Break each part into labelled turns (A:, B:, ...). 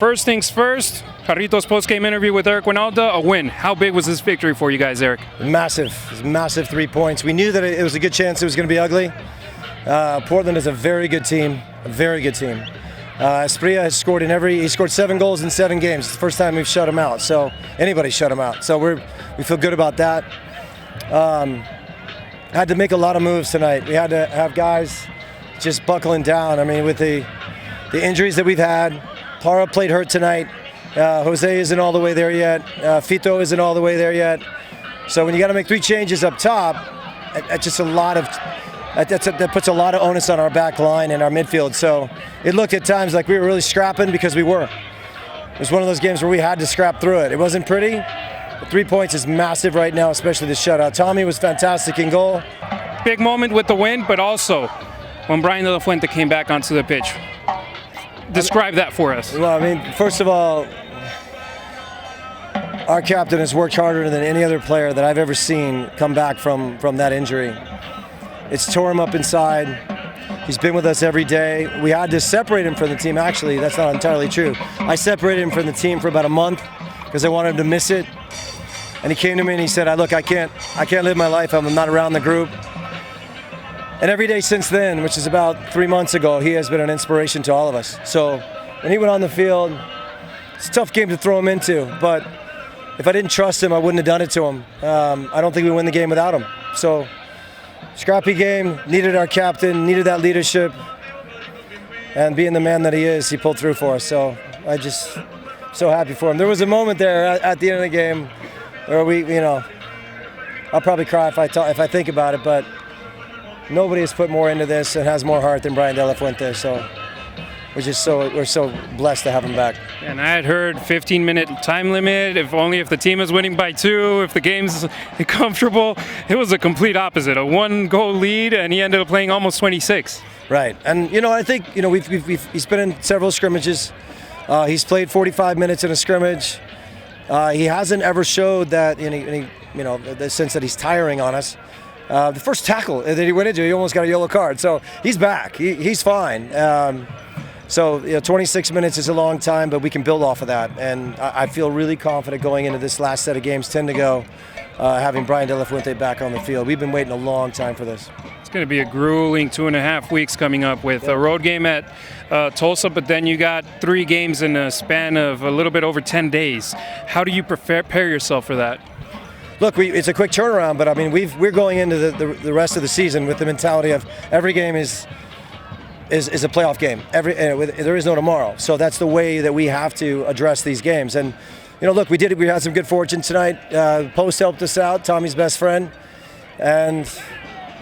A: First things first, Jarritos Postgame interview with Wynalda, a win. How big was this victory for you guys, Eric?
B: Massive. It was massive 3 points. We knew that it was a good chance it was going to be ugly. Portland is a very good team, Esprilla has scored he scored 7 goals in 7 games. It's the first time we've shut him out, so anybody shut him out. So we feel good about that. Had to make a lot of moves tonight. We had to have guys just buckling down. I mean, with the injuries that we've had, Para played hurt tonight. Jose isn't all the way there yet. Fito isn't all the way there yet. So when you got to make 3 changes up top, that's just a lot of that puts a lot of onus on our back line and our midfield. So it looked at times like we were really scrapping because we were. It was one of those games where we had to scrap through it. It wasn't pretty. But 3 points is massive right now, especially the shutout. Tommy was fantastic in goal.
A: Big moment with the win, but also when Bryan De La Fuente came back onto the pitch. Describe that for us.
B: Well, I mean, first of all, our captain has worked harder than any other player that I've ever seen come back from that injury. It's tore him up inside. He's been with us every day. We had to separate him from the team. Actually, that's not entirely true. I separated him from the team for about a month because I wanted him to miss it. And he came to me and he said, "Look, I can't live my life. I'm not around the group." And every day since then, which is about 3 months ago, he has been an inspiration to all of us. So when he went on the field, it's a tough game to throw him into. But if I didn't trust him, I wouldn't have done it to him. I don't think we win the game without him. So scrappy game, needed our captain, needed that leadership. And being the man that he is, he pulled through for us. So I just so happy for him. There was a moment there at the end of the game where I'll probably cry if I think about it, but nobody has put more into this and has more heart than Bryan De La Fuente. So we're so blessed to have him back.
A: And I had heard 15-minute time limit, if the team is winning by 2, if the game's comfortable. It was a complete opposite, a 1-goal lead, and he ended up playing almost 26.
B: Right, and I think he's been in several scrimmages. He's played 45 minutes in a scrimmage. He hasn't ever showed that the sense that he's tiring on us. The first tackle that he went into, he almost got a yellow card. So he's back. He's fine. 26 minutes is a long time, but we can build off of that. And I feel really confident going into this last set of games, 10 to go, having Bryan De La Fuente back on the field. We've been waiting a long time for this.
A: It's going to be a grueling 2.5 weeks coming up with a road game at Tulsa, but then you got 3 games in a span of a little bit over 10 days. How do you prepare yourself for that?
B: Look, it's a quick turnaround, but I mean we're going into the rest of the season with the mentality of every game is a playoff game. There is no tomorrow, so that's the way that we have to address these games. And look, we had some good fortune tonight. Post helped us out, Tommy's best friend, and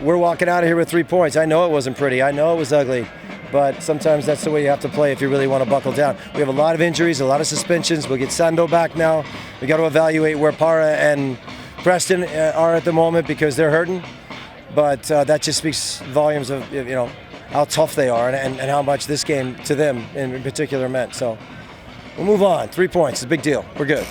B: we're walking out of here with 3 points. I know it wasn't pretty. I know it was ugly. But sometimes that's the way you have to play if you really want to buckle down. We have a lot of injuries, a lot of suspensions. We'll get Sando back now. We got to evaluate where Para and Preston are at the moment because they're hurting. But that just speaks volumes of how tough they are and how much this game to them in particular meant. So we'll move on. 3 points is a big deal. We're good.